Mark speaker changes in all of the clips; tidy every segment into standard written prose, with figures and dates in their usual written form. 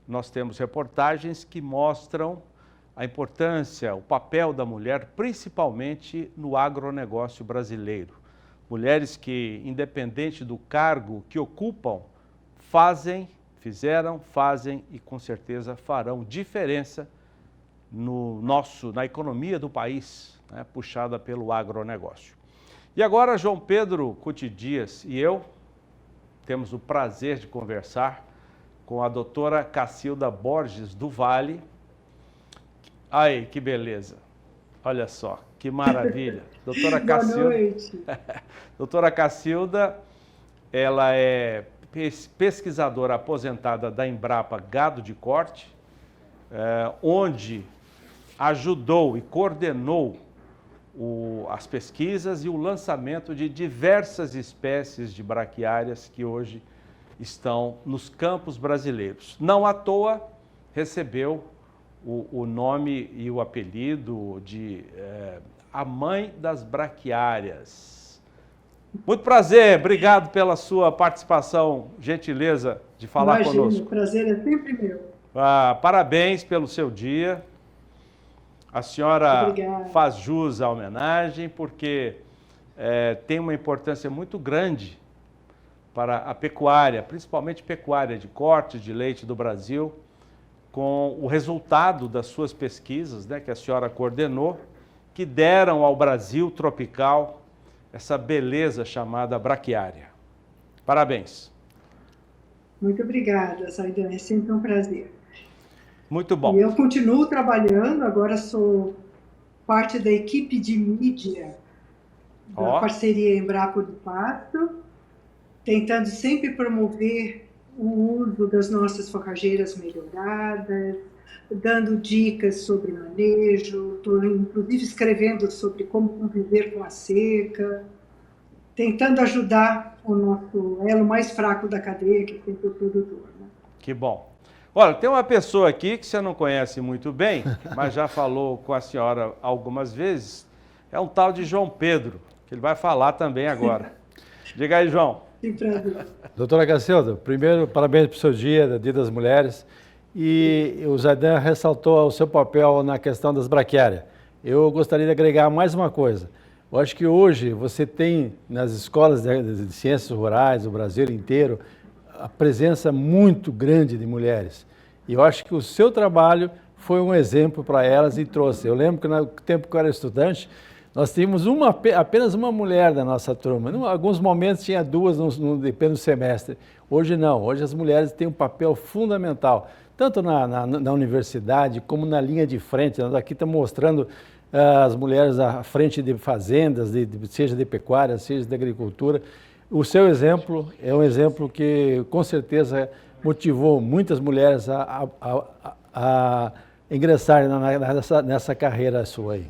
Speaker 1: nós temos reportagens que mostram a importância, o papel da mulher, principalmente no agronegócio brasileiro. Mulheres que, independente do cargo que ocupam, fizeram, fazem e com certeza farão diferença na economia do país, né, puxada pelo agronegócio. E agora João Pedro Cuti Dias e eu temos o prazer de conversar com a doutora Cacilda Borges do Vale. Aí, que beleza! Olha só, que maravilha! Doutora Cacilda.
Speaker 2: Boa noite.
Speaker 1: Doutora Cacilda, ela é pesquisadora aposentada da Embrapa Gado de Corte, onde ajudou e coordenou as pesquisas e o lançamento de diversas espécies de braquiárias que hoje estão nos campos brasileiros. Não à toa recebeu o nome e o apelido de a mãe das braquiárias. Muito prazer, obrigado pela sua participação, gentileza de falar conosco.
Speaker 2: O prazer é sempre meu.
Speaker 1: Parabéns pelo seu dia. A senhora faz jus à homenagem porque tem uma importância muito grande para a pecuária, principalmente pecuária de corte de leite do Brasil, com o resultado das suas pesquisas, né, que a senhora coordenou, que deram ao Brasil tropical essa beleza chamada braquiária. Parabéns.
Speaker 2: Muito obrigada, Zaidan, é sempre um prazer.
Speaker 1: Muito bom.
Speaker 2: E eu continuo trabalhando, agora sou parte da equipe de mídia da parceria Embrapa do Pasto, tentando sempre promover o uso das nossas forrageiras melhoradas, dando dicas sobre manejo, estou inclusive escrevendo sobre como conviver com a seca, tentando ajudar o nosso elo mais fraco da cadeia, que é sempre o produtor. Né?
Speaker 1: Que bom. Olha, tem uma pessoa aqui que você não conhece muito bem, mas já falou com a senhora algumas vezes, é um tal de João Pedro, que ele vai falar também agora. Diga aí, João.
Speaker 2: Que prazer.
Speaker 3: Doutora Cacilda, primeiro, parabéns pelo seu dia, Dia das Mulheres. E o Zaidan ressaltou o seu papel na questão das braquiárias. Eu gostaria de agregar mais uma coisa. Eu acho que hoje você tem nas escolas de ciências rurais do Brasil inteiro a presença muito grande de mulheres. E eu acho que o seu trabalho foi um exemplo para elas e trouxe. Eu lembro que no tempo que eu era estudante, nós tínhamos apenas uma mulher da nossa turma. Em alguns momentos tinha duas, depende do semestre. Hoje não, hoje as mulheres têm um papel fundamental, tanto na universidade como na linha de frente. Nós aqui estamos mostrando as mulheres à frente de fazendas, seja de pecuária, seja de agricultura. O seu exemplo é um exemplo que com certeza motivou muitas mulheres a ingressarem nessa carreira sua aí.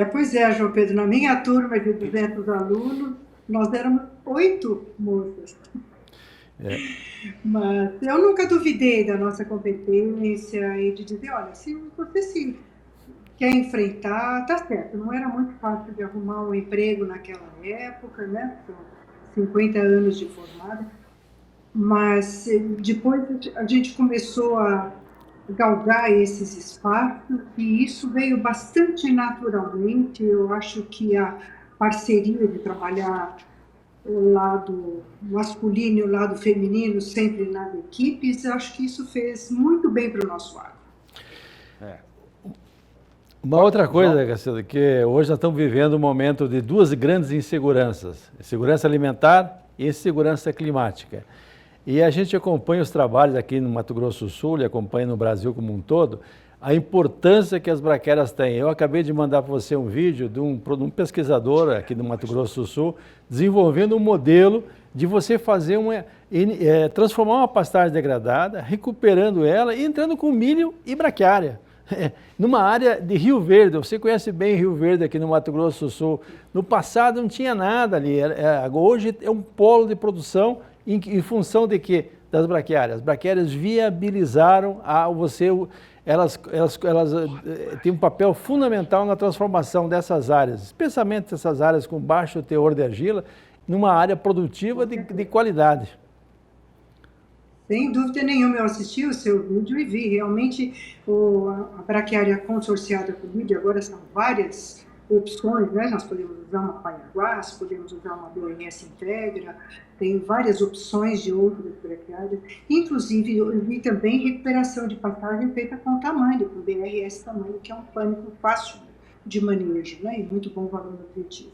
Speaker 2: Pois é, João Pedro, na minha turma de 200 alunos, nós éramos 8 moças. Mas eu nunca duvidei da nossa competência e de dizer, olha, se você quer enfrentar, tá certo, não era muito fácil de arrumar um emprego naquela época, né, 50 anos de formada, mas depois a gente começou a galgar esses espaços e isso veio bastante naturalmente. Eu acho que a parceria de trabalhar o lado masculino e o lado feminino sempre nas equipes, eu acho que isso fez muito bem para o nosso agro.
Speaker 3: Uma outra coisa, Cacilda, que hoje nós estamos vivendo um momento de duas grandes inseguranças, segurança alimentar e insegurança climática. E a gente acompanha os trabalhos aqui no Mato Grosso do Sul e acompanha no Brasil como um todo, a importância que as braquiárias têm. Eu acabei de mandar para você um vídeo de um pesquisador aqui do Mato Grosso do Sul, desenvolvendo um modelo de você fazer transformar uma pastagem degradada, recuperando ela e entrando com milho e braquiária. Numa área de Rio Verde, você conhece bem Rio Verde aqui no Mato Grosso do Sul. No passado não tinha nada ali, hoje é um polo de produção em função de quê? Das braquiárias. As braquiárias viabilizaram elas têm um papel fundamental na transformação dessas áreas, especialmente essas áreas com baixo teor de argila, numa área produtiva de qualidade.
Speaker 2: Sem dúvida nenhuma, eu assisti o seu vídeo e vi realmente a braquiária consorciada com vídeo. Agora são várias opções, né? Nós podemos usar uma Pioneer, podemos usar uma BRS Integra, tem várias opções de outras braquiárias. Inclusive, eu vi também recuperação de passagem feita com tamanho, com BRS tamanho, que é um pânico fácil de manejo, né? E muito bom valor nutritivo.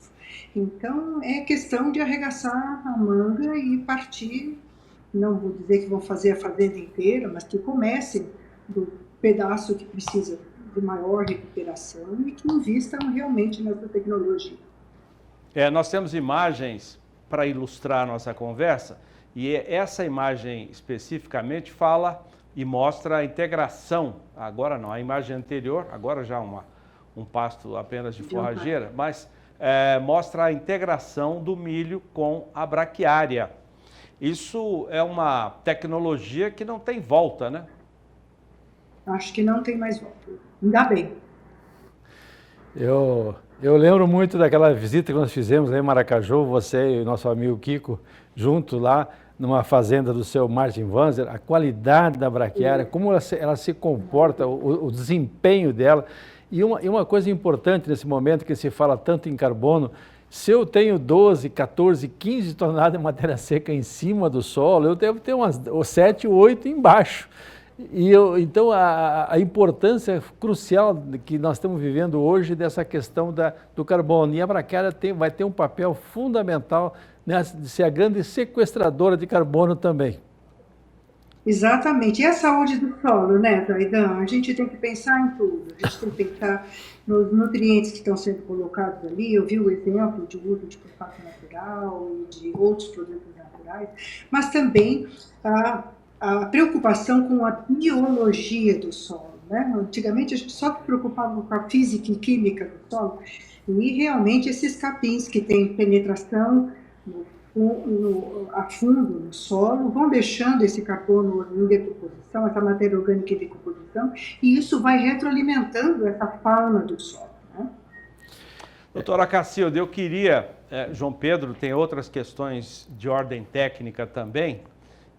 Speaker 2: Então, é questão de arregaçar a manga e partir. Não vou dizer que vão fazer a fazenda inteira, mas que comecem do pedaço que precisa de maior recuperação e que invistam realmente nessa tecnologia.
Speaker 1: Nós temos imagens para ilustrar a nossa conversa e essa imagem especificamente fala e mostra a integração, agora não, a imagem anterior, agora já um pasto apenas de forrageira, mas mostra a integração do milho com a braquiária. Isso é uma tecnologia que não tem volta, né?
Speaker 2: Acho que não tem mais volta. Ainda bem.
Speaker 3: Eu lembro muito daquela visita que nós fizemos lá em Maracaju, você e o nosso amigo Kiko, junto lá numa fazenda do seu Martin Wanzer, a qualidade da braquiária, como ela se comporta, o desempenho dela. E uma coisa importante nesse momento que se fala tanto em carbono, se eu tenho 12, 14, 15 toneladas de matéria seca em cima do solo, eu devo ter umas 7, 8 embaixo. Então, a importância crucial que nós estamos vivendo hoje dessa questão do carbono. E a braquiária vai ter um papel fundamental de ser a grande sequestradora de carbono também.
Speaker 2: Exatamente. E a saúde do solo, né, Zaidan? A gente tem que pensar em tudo. A gente tem que pensar nos nutrientes que estão sendo colocados ali. Eu vi o exemplo de uso de fosfato natural e de outros produtos naturais, mas também a preocupação com a biologia do solo, né? Antigamente a gente só se preocupava com a física e química do solo e realmente esses capins que têm penetração a fundo no solo, vão deixando esse carbono em decomposição, essa matéria orgânica em decomposição, e isso vai retroalimentando essa fauna do solo, né?
Speaker 1: Doutora Cacilda, eu queria, João Pedro tem outras questões de ordem técnica também,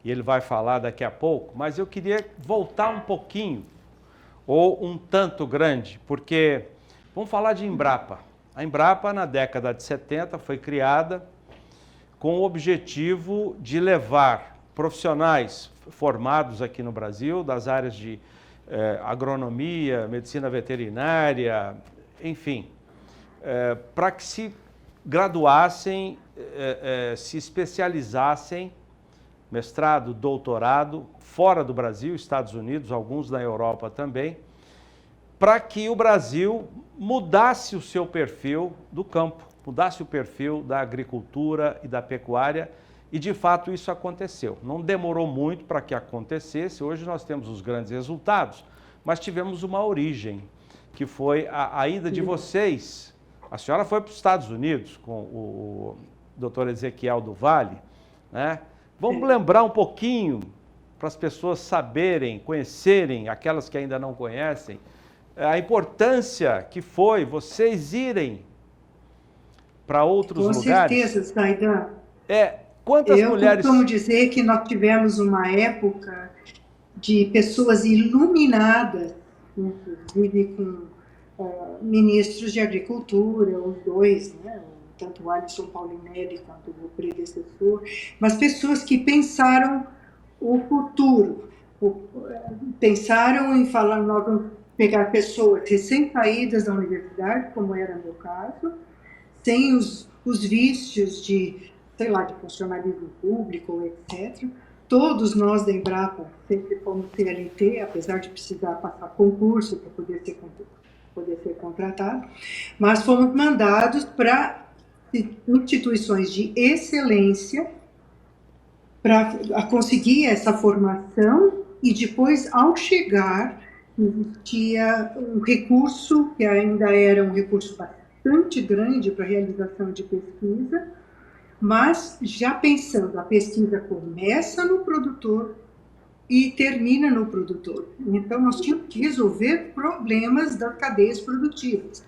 Speaker 1: e ele vai falar daqui a pouco, mas eu queria voltar um pouquinho, ou um tanto grande, porque vamos falar de Embrapa. A Embrapa, na década de 70, foi criada com o objetivo de levar profissionais formados aqui no Brasil, das áreas de agronomia, medicina veterinária, enfim, para que se graduassem, se especializassem, mestrado, doutorado, fora do Brasil, Estados Unidos, alguns na Europa também, para que o Brasil mudasse o seu perfil do campo, mudasse o perfil da agricultura e da pecuária, e de fato isso aconteceu. Não demorou muito para que acontecesse, hoje nós temos os grandes resultados, mas tivemos uma origem, que foi a ida de vocês. A senhora foi para os Estados Unidos com o doutor Ezequiel do Vale, né? Vamos lembrar um pouquinho, para as pessoas saberem, conhecerem, aquelas que ainda não conhecem, a importância que foi vocês irem para outros lugares.
Speaker 2: Com certeza, Zaidan.
Speaker 1: Quantas mulheres...
Speaker 2: Eu costumo dizer que nós tivemos uma época de pessoas iluminadas, inclusive com ministros de agricultura, os dois, né? Tanto o Alisson Paulinelli quanto o predecessor, mas pessoas que pensaram o futuro, pensaram em falar, nós vamos pegar pessoas recém-saídas da universidade, como era o meu caso, sem os vícios de, sei lá, de funcionalismo público, etc. Todos nós da Embrapa sempre fomos CLT, apesar de precisar passar concurso para poder ser contratado, mas fomos mandados para instituições de excelência para conseguir essa formação e depois, ao chegar, existia um recurso, que ainda era um recurso bastante grande para a realização de pesquisa, mas já pensando, a pesquisa começa no produtor e termina no produtor. Então, nós tínhamos que resolver problemas das cadeias produtivas,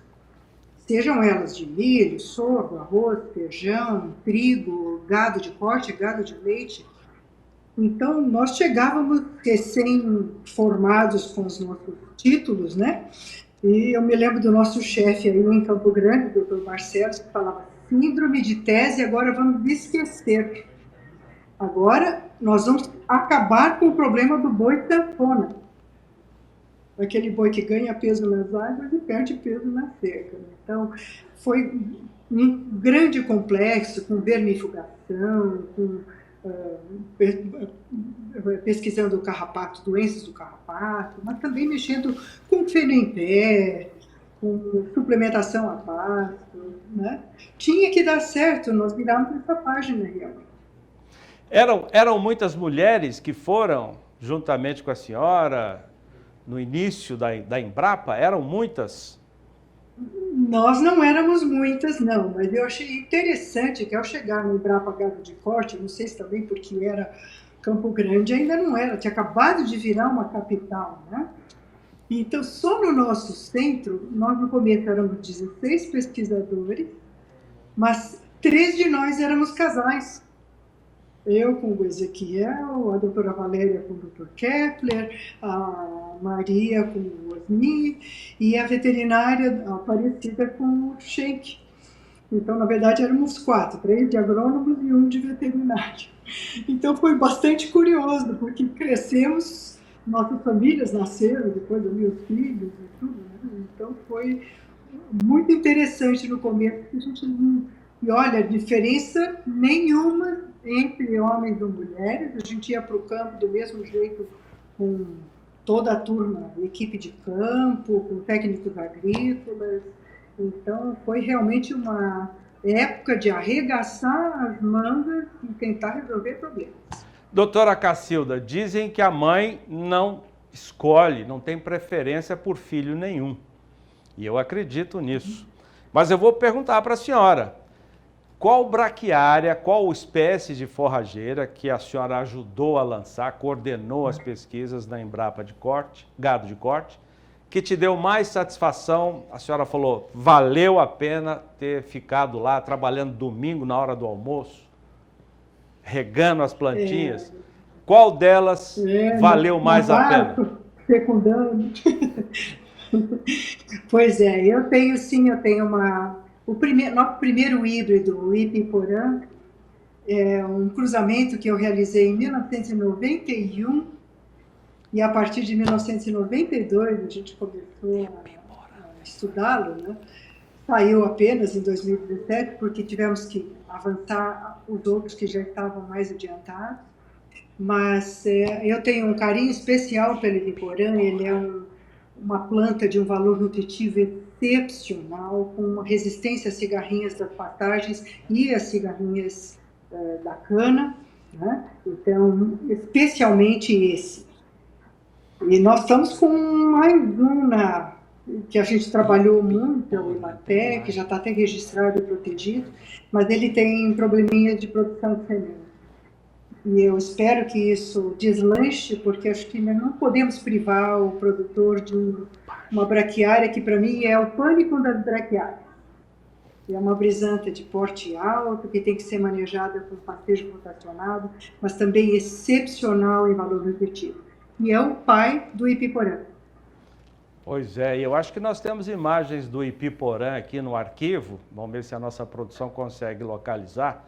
Speaker 2: sejam elas de milho, sorgo, arroz, feijão, trigo, gado de corte, gado de leite. Então, nós chegávamos recém-formados com os nossos títulos, né? E eu me lembro do nosso chefe aí em Campo Grande, o doutor Marcelo, que falava: síndrome de tese, agora vamos esquecer. Agora nós vamos acabar com o problema do boi sanfona. Aquele boi que ganha peso nas águas e perde peso na seca. Então, foi um grande complexo, com vermifugação, com pesquisando o carrapato, doenças do carrapato, mas também mexendo com feno em pé, com suplementação a pasto, né? Tinha que dar certo, nós viramos essa página realmente.
Speaker 1: Eram muitas mulheres que foram, juntamente com a senhora, no início da Embrapa? Eram muitas?
Speaker 2: Nós não éramos muitas, não, mas eu achei interessante que ao chegar no Embrapa Gado de Corte, não sei se também porque era Campo Grande, ainda não era, tinha acabado de virar uma capital, né? Então, só no nosso centro, nós no começo éramos 16 pesquisadores, mas 3 de nós éramos casais. Eu com o Ezequiel, a doutora Valéria com o doutor Kepler, a Maria com o Osni e a veterinária Aparecida com o Sheik. Então, na verdade, éramos 4, 3 de agrônomos e 1 de veterinário. Então, foi bastante curioso, porque crescemos, nossas famílias nasceram, depois ali os filhos e tudo, né? Então, foi muito interessante no começo, que a gente não... E olha, diferença nenhuma entre homens e mulheres, a gente ia para o campo do mesmo jeito, com toda a turma, equipe de campo, com técnicos agrícolas. Então, foi realmente uma época de arregaçar as mangas e tentar resolver problemas.
Speaker 1: Doutora Cacilda, dizem que a mãe não escolhe, não tem preferência por filho nenhum. E eu acredito nisso. Mas eu vou perguntar para a senhora, qual braquiária, qual espécie de forrageira que a senhora ajudou a lançar, coordenou as pesquisas na Embrapa de corte, gado de corte, que te deu mais satisfação? A senhora falou, valeu a pena ter ficado lá trabalhando domingo na hora do almoço, regando as plantinhas. Qual delas valeu mais a pena?
Speaker 2: Secundando. Pois é, eu tenho nosso primeiro híbrido, o Ipiporã, é um cruzamento que eu realizei em 1991 e a partir de 1992 a gente começou a estudá-lo, né? Saiu apenas em 2017 porque tivemos que avançar os outros que já estavam mais adiantados, mas eu tenho um carinho especial pelo Ipiporã. Ele é uma planta de um valor nutritivo excepcional, com uma resistência às cigarrinhas das pastagens e às cigarrinhas da cana, né? Então, especialmente esse. E nós estamos com mais um que a gente trabalhou muito, é o Imaté, que já está até registrado e protegido, mas ele tem probleminha de produção de semente. E eu espero que isso deslanche, porque acho que não podemos privar o produtor de uma braquiária que, para mim, é o pânico das braquiárias. É uma brisanta de porte alto, que tem que ser manejada com pastejo rotacionado, mas também excepcional em valor nutritivo. E é o pai do Ipiporã.
Speaker 1: Pois é, e eu acho que nós temos imagens do Ipiporã aqui no arquivo. Vamos ver se a nossa produção consegue localizar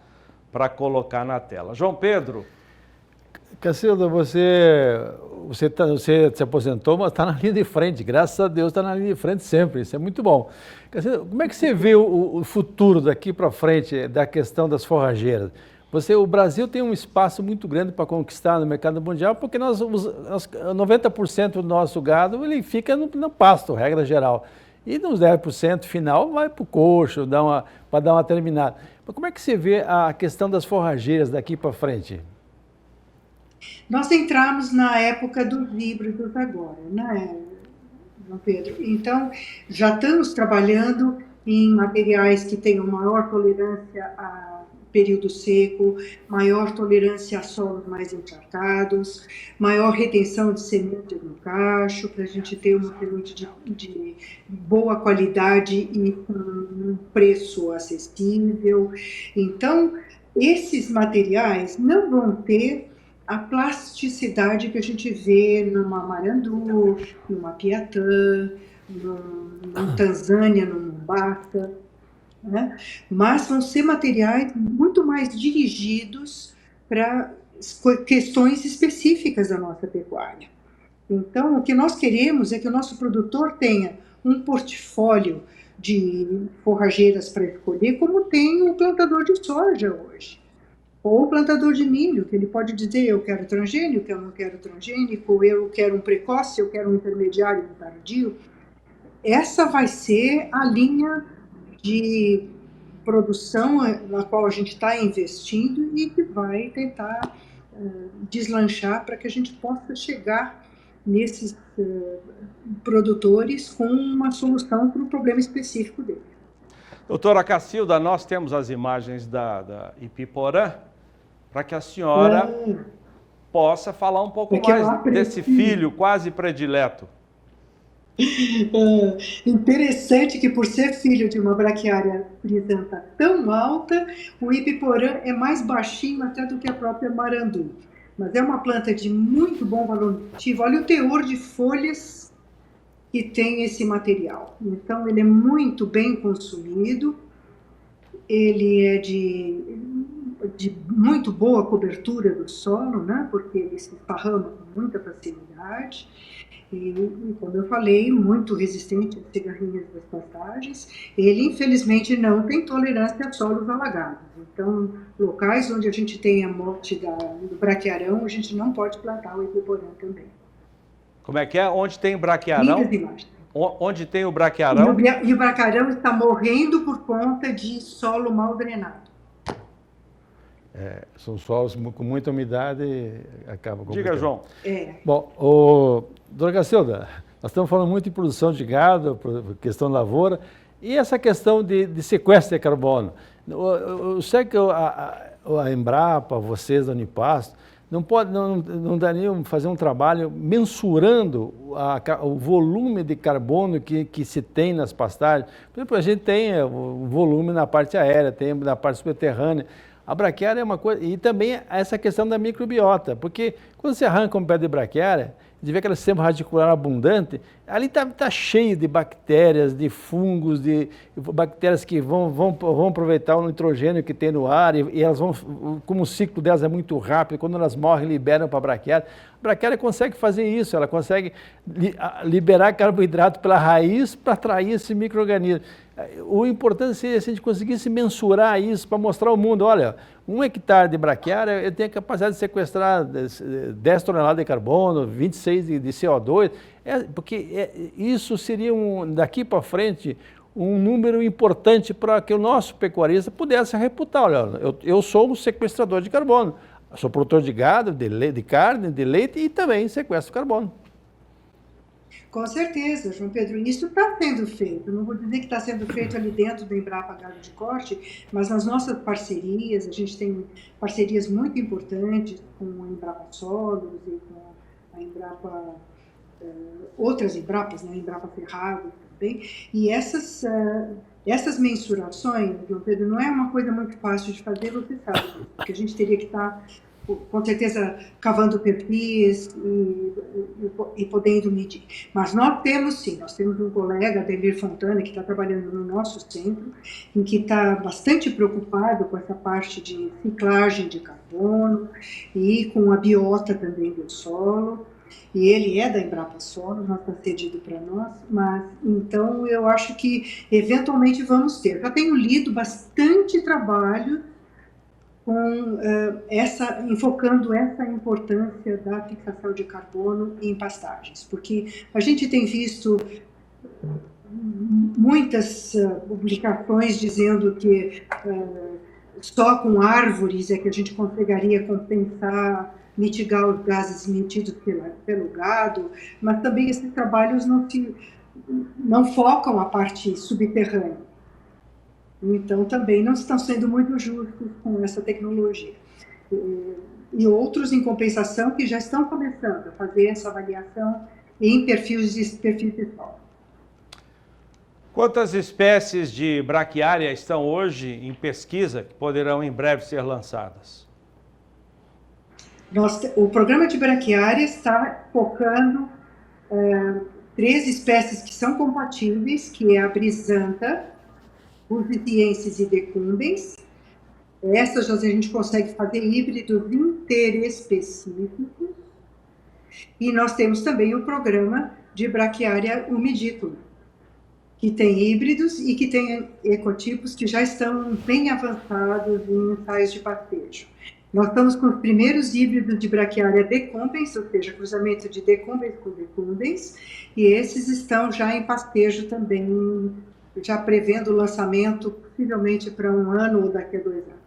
Speaker 1: para colocar na tela. João Pedro.
Speaker 3: Cacilda, você se aposentou, mas está na linha de frente. Graças a Deus está na linha de frente sempre. Isso é muito bom. Cacilda, como é que você vê o futuro daqui para frente da questão das forrageiras? O Brasil tem um espaço muito grande para conquistar no mercado mundial, porque 90% do nosso gado ele fica no pasto, regra geral. E nos 10% final vai para o coxo, para dar uma terminada. Mas como é que você vê a questão das forrageiras daqui para frente?
Speaker 2: Nós entramos na época dos híbridos agora, né, João Pedro? Então, já estamos trabalhando em materiais que tenham maior tolerância a período seco, maior tolerância a solos mais encharcados, maior retenção de sementes no cacho, para a gente ter uma semente de boa qualidade e com um preço acessível. Então, esses materiais não vão ter a plasticidade que a gente vê numa Marandu, numa Piatã, num Tanzânia, num Mombasa, né? Mas vão ser materiais muito mais dirigidos para questões específicas da nossa pecuária. Então, o que nós queremos é que o nosso produtor tenha um portfólio de forrageiras para escolher, como tem o plantador de soja hoje, ou o plantador de milho, que ele pode dizer: eu quero transgênico, eu não quero transgênico, eu quero um precoce, eu quero um intermediário, um tardio. Essa vai ser a linha de produção na qual a gente está investindo e que vai tentar deslanchar para que a gente possa chegar nesses produtores com uma solução para o problema específico dele.
Speaker 1: Doutora Cacilda, nós temos as imagens da Ipiporã, para que a senhora possa falar um pouco mais desse filho quase predileto.
Speaker 2: Interessante que, por ser filho de uma braquiária brisanta tão alta, o Ipiporã é mais baixinho até do que a própria Marandu. Mas é uma planta de muito bom valor nutritivo. Olha o teor de folhas que tem esse material. Então, ele é muito bem consumido, ele é de muito boa cobertura do solo, né? Porque ele se esparrama com muita facilidade. E, como eu falei, muito resistente às cigarrinhas das pastagens. Ele, infelizmente, não tem tolerância a solos alagados. Então, locais onde a gente tem a morte do braquiarão, a gente não pode plantar o Ipiporã também.
Speaker 1: Como é que é? Onde tem braquiarão?
Speaker 2: Lindas imagens.
Speaker 1: Onde tem o braquiarão?
Speaker 2: E o braquiarão está morrendo por conta de solo mal drenado.
Speaker 3: São solos com muita umidade e acaba complicando.
Speaker 1: Diga, João.
Speaker 3: Bom, doutora Cacilda, nós estamos falando muito em produção de gado, questão de lavoura, e essa questão de sequestro de carbono. Eu sei que a Embrapa, vocês da Unipasto, não dariam fazer um trabalho mensurando o volume de carbono que se tem nas pastagens. Por exemplo, a gente tem o volume na parte aérea, tem na parte subterrânea. A braquiária é uma coisa, e também essa questão da microbiota, porque quando você arranca um pé de braquiária, de ver aquele sistema radicular abundante, ali está cheio de bactérias, de fungos, de bactérias que vão aproveitar o nitrogênio que tem no ar, e elas vão, como o ciclo delas é muito rápido, quando elas morrem, liberam para a braquiária. A braquiária consegue fazer isso, ela consegue liberar carboidrato pela raiz para atrair esse micro-organismo. O importante seria se a gente conseguisse mensurar isso para mostrar ao mundo: olha, 1 hectare de braquiária tem a capacidade de sequestrar 10 toneladas de carbono, 26 de CO2, porque isso seria, daqui para frente, um número importante para que o nosso pecuarista pudesse reputar: olha, eu sou um sequestrador de carbono, sou produtor de gado, de carne, de leite e também sequestro carbono.
Speaker 2: Com certeza, João Pedro, isso está sendo feito. Não vou dizer que está sendo feito ali dentro da Embrapa Gado de Corte, mas nas nossas parcerias, a gente tem parcerias muito importantes com a Embrapa Solos e com a Embrapa, outras Embrapas, né, a Embrapa Ferrado também, e essas mensurações, João Pedro, não é uma coisa muito fácil de fazer, você sabe, porque a gente teria que estar com certeza cavando perfis e podendo medir. Mas nós temos sim, nós temos um colega, Ademir Fontana, que está trabalhando no nosso centro, em que está bastante preocupado com essa parte de ciclagem de carbono e com a biota também do solo. E ele é da Embrapa Solos, não está cedido para nós, mas então eu acho que eventualmente vamos ter. Já tenho lido bastante trabalho com enfocando essa importância da fixação de carbono em pastagens, porque a gente tem visto muitas publicações dizendo que só com árvores é que a gente conseguiria compensar, mitigar os gases emitidos pelo gado, mas também esses trabalhos não focam a parte subterrânea. Então, também não estão sendo muito justos com essa tecnologia. E outros, em compensação, que já estão começando a fazer essa avaliação em perfis de solo.
Speaker 1: Quantas espécies de braquiária estão hoje em pesquisa que poderão em breve ser lançadas?
Speaker 2: O programa de braquiária está focando 3 espécies que são compatíveis, que é a brisanta, Busitiensis e decumbens. Essas a gente consegue fazer híbridos interespecíficos. E nós temos também o programa de braquiária humidícola, que tem híbridos e que tem ecotipos que já estão bem avançados em ensaios de pastejo. Nós estamos com os primeiros híbridos de braquiária decumbens, ou seja, cruzamento de decumbens com decumbens, e esses estão já em pastejo também, já prevendo o lançamento possivelmente para 1 ano ou daqui a 2 anos.